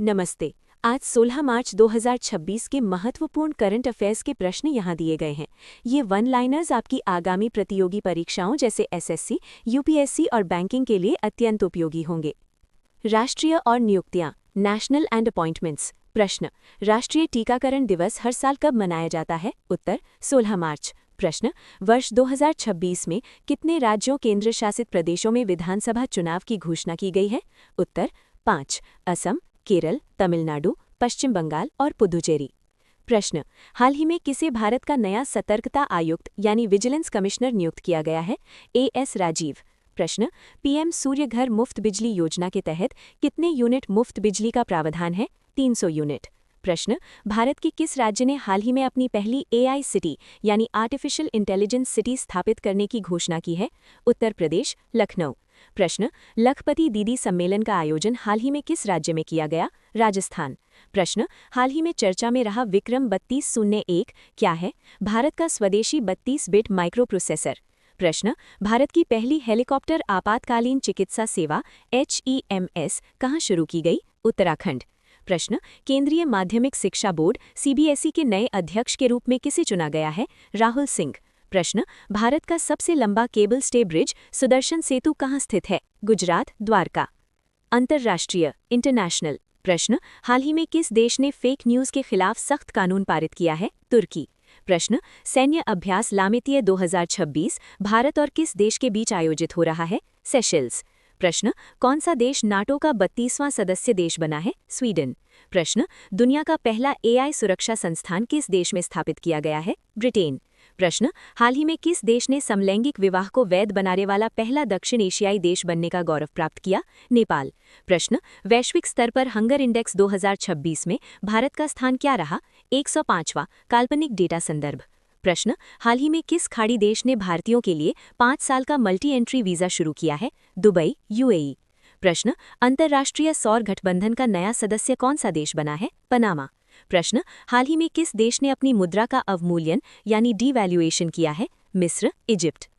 नमस्ते। आज 16 मार्च 2026 के महत्वपूर्ण करंट अफेयर्स के प्रश्न यहाँ दिए गए हैं। ये वन लाइनर्स आपकी आगामी प्रतियोगी परीक्षाओं जैसे एसएससी, यूपीएससी और बैंकिंग के लिए अत्यंत उपयोगी होंगे। राष्ट्रीय और नियुक्तियां, नेशनल एंड अपॉइंटमेंट्स। प्रश्न, राष्ट्रीय टीकाकरण दिवस हर साल कब मनाया जाता है? उत्तर, 16 मार्च। प्रश्न, वर्ष 2026 में कितने राज्यों केंद्र शासित प्रदेशों में विधानसभा चुनाव की घोषणा की गई है? उत्तर, 5। असम, केरल, तमिलनाडु, पश्चिम बंगाल और पुदुचेरी। प्रश्न, हाल ही में किसे भारत का नया सतर्कता आयुक्त यानी विजिलेंस कमिश्नर नियुक्त किया गया है? एएस राजीव। प्रश्न, पीएम सूर्य घर मुफ्त बिजली योजना के तहत कितने यूनिट मुफ्त बिजली का प्रावधान है? 300 यूनिट। प्रश्न, भारत के किस राज्य ने हाल ही में अपनी पहली एआई सिटी यानी आर्टिफिशियल इंटेलिजेंस सिटी स्थापित करने की घोषणा की है? उत्तर प्रदेश, लखनऊ। प्रश्न, लखपति दीदी सम्मेलन का आयोजन हाल ही में किस राज्य में किया गया? राजस्थान। प्रश्न, हाल ही में चर्चा में रहा विक्रम 3201 क्या है? भारत का स्वदेशी 32 बिट माइक्रो प्रोसेसर। प्रश्न, भारत की पहली हेलीकॉप्टर आपातकालीन चिकित्सा सेवा HEMS कहाँ शुरू की गई? उत्तराखंड। प्रश्न, केंद्रीय माध्यमिक शिक्षा बोर्ड CBSE के नए अध्यक्ष के रूप में किसे चुना गया है? राहुल सिंह। प्रश्न, भारत का सबसे लंबा केबल स्टे ब्रिज सुदर्शन सेतु कहाँ स्थित है? गुजरात, द्वारका। अंतर्राष्ट्रीय, इंटरनेशनल। प्रश्न, हाल ही में किस देश ने फेक न्यूज के खिलाफ सख्त कानून पारित किया है? तुर्की। प्रश्न, सैन्य अभ्यास लामेतिये 2026 भारत और किस देश के बीच आयोजित हो रहा है? सेशेल्स। प्रश्न, कौन सा देश नाटो का 32वां सदस्य देश बना है? स्वीडन। प्रश्न, दुनिया का पहला AI सुरक्षा संस्थान किस देश में स्थापित किया गया है? ब्रिटेन। प्रश्न, हाल ही में किस देश ने समलैंगिक विवाह को वैध बनाने वाला पहला दक्षिण एशियाई देश बनने का गौरव प्राप्त किया? नेपाल। प्रश्न, वैश्विक स्तर पर हंगर इंडेक्स 2026 में भारत का स्थान क्या रहा? 105वां। काल्पनिक डेटा संदर्भ। प्रश्न, हाल ही में किस खाड़ी देश ने भारतीयों के लिए 5 साल का मल्टी एंट्री वीजा शुरू किया है? Dubai, UAE। प्रश्न, अंतर्राष्ट्रीय सौर गठबंधन का नया सदस्य कौन सा देश बना है? पनामा। प्रश्न, हाल ही में किस देश ने अपनी मुद्रा का अवमूल्यन यानी डीवैल्यूएशन किया है? मिस्र, इजिप्ट।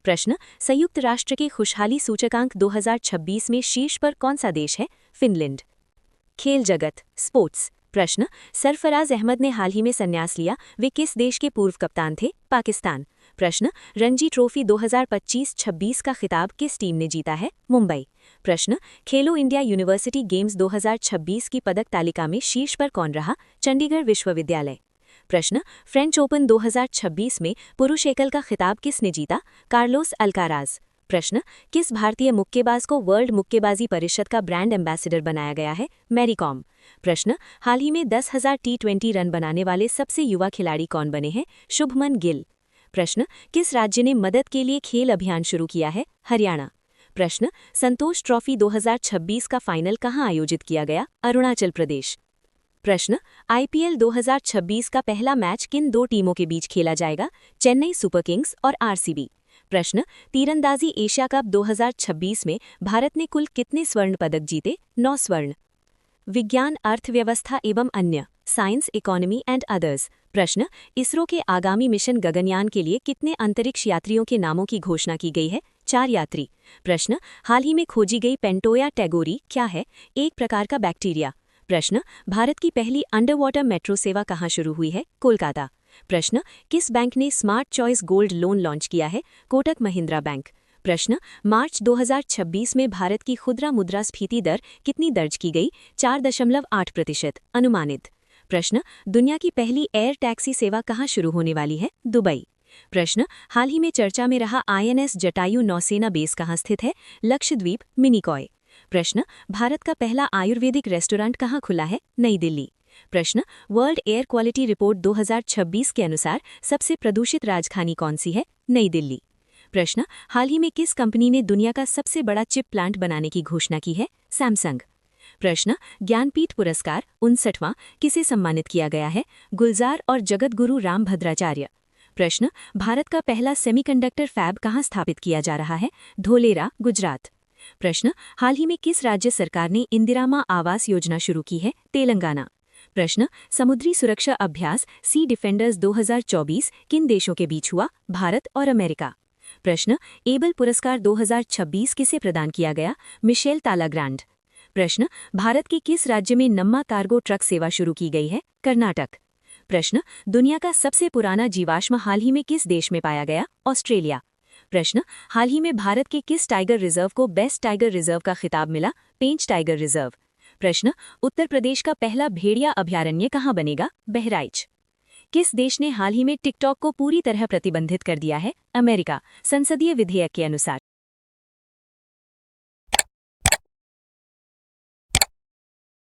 प्रश्न, संयुक्त राष्ट्र के खुशहाली सूचकांक 2026 में शीर्ष पर कौन सा देश है? फिनलैंड। खेल जगत, स्पोर्ट्स। प्रश्न, सरफराज अहमद ने हाल ही में संन्यास लिया, वे किस देश के पूर्व कप्तान थे? पाकिस्तान। प्रश्न, रणजी ट्रॉफी 2025-26 का खिताब किस टीम ने जीता है? मुंबई। प्रश्न, खेलो इंडिया यूनिवर्सिटी गेम्स 2026 की पदक तालिका में शीर्ष पर कौन रहा? चंडीगढ़ विश्वविद्यालय। प्रश्न, फ्रेंच ओपन 2026 में पुरुष एकल का खिताब किसने जीता? Carlos Alcaraz. प्रश्न, किस भारतीय मुक्केबाज को वर्ल्ड मुक्केबाजी परिषद का ब्रांड एम्बेसडर बनाया गया है? मैरी कॉम। प्रश्न, हाल ही में 10,000 T20 रन बनाने वाले सबसे युवा खिलाड़ी कौन बने हैं? शुभमन गिल। प्रश्न, किस राज्य ने मदद के लिए खेल अभियान शुरू किया है? हरियाणा। प्रश्न, संतोष ट्रॉफी 2026 का फाइनल कहां आयोजित किया गया? अरुणाचल प्रदेश। प्रश्न, IPL 2026 का पहला मैच किन दो टीमों के बीच खेला जाएगा? चेन्नई सुपर किंग्स और RCB। प्रश्न, तीरंदाजी एशिया कप 2026 में भारत ने कुल कितने स्वर्ण पदक जीते? 9 स्वर्ण। विज्ञान, अर्थव्यवस्था एवं अन्य, साइंस, इकोनॉमी एंड अदर्स। प्रश्न, इसरो के आगामी मिशन गगनयान के लिए कितने अंतरिक्ष यात्रियों के नामों की घोषणा की गई है? 4 यात्री। प्रश्न, हाल ही में खोजी गई पेंटोया टैगोरी क्या है? एक प्रकार का बैक्टीरिया। प्रश्न, भारत की पहली अंडर वाटर मेट्रो सेवा कहाँ शुरू हुई है? कोलकाता। प्रश्न, किस बैंक ने smart choice gold loan launch किया है? कोटक महिंद्रा बैंक। प्रश्न, मार्च 2026 में भारत की खुदरा मुद्रास्फीति दर कितनी दर्ज की गई? 4.8%। अनुमानित। प्रश्न, दुनिया की पहली एयर टैक्सी सेवा कहाँ शुरू होने वाली है? दुबई। प्रश्न, हाल ही में चर्चा में रहा INS जटायु नौसेना बेस कहाँ स्थित है? लक्षद्वीप, मिनिकॉय। प्रश्न, भारत का पहला आयुर्वेदिक रेस्टोरेंट कहाँ खुला है? नई दिल्ली। प्रश्न, वर्ल्ड एयर क्वालिटी रिपोर्ट 2026 के अनुसार सबसे प्रदूषित राजधानी कौन सी है? नई दिल्ली। प्रश्न, हाल ही में किस कंपनी ने दुनिया का सबसे बड़ा चिप प्लांट बनाने की घोषणा की है? सैमसंग। प्रश्न, ज्ञानपीठ पुरस्कार 59वां किसे सम्मानित किया गया है? गुलजार और जगतगुरु रामभद्राचार्य। प्रश्न, भारत का पहला सेमीकंडक्टर फैब कहाँ स्थापित किया जा रहा है? धोलेरा, गुजरात। प्रश्न, हाल ही में किस राज्य सरकार ने इंदिरा मां आवास योजना शुरू की है? तेलंगाना। प्रश्न, भारत का पहला सेमीकंडक्टर फैब कहाँ स्थापित किया जा रहा है? धोलेरा, गुजरात। प्रश्न, हाल ही में किस राज्य सरकार ने इंदिरा मां आवास योजना शुरू की है? तेलंगाना। प्रश्न, भारत का पहला सेमीकंडक्टर फैब कहाँ स्थापित किया जा रहा है? धोलेरा, गुजरात। प्रश्न, समुद्री सुरक्षा अभ्यास सी डिफेंडर्स 2024 किन देशों के बीच हुआ? भारत और अमेरिका। प्रश्न, एबल पुरस्कार 2026 किसे प्रदान किया गया? मिशेल तालाग्रांड। प्रश्न, भारत के किस राज्य में नम्मा कार्गो ट्रक सेवा शुरू की गई है? कर्नाटक। प्रश्न, दुनिया का सबसे पुराना जीवाश्म हाल ही में किस देश में पाया गया? ऑस्ट्रेलिया। प्रश्न, हाल ही में भारत के किस टाइगर रिजर्व को बेस्ट टाइगर रिजर्व का खिताब मिला? पेंच टाइगर रिजर्व। प्रश्न, उत्तर प्रदेश का पहला भेड़िया अभयारण्य कहाँ बनेगा? बहराइच। किस देश ने हाल ही में टिकटॉक को पूरी तरह प्रतिबंधित कर दिया है? अमेरिका, संसदीय विधेयक के अनुसार।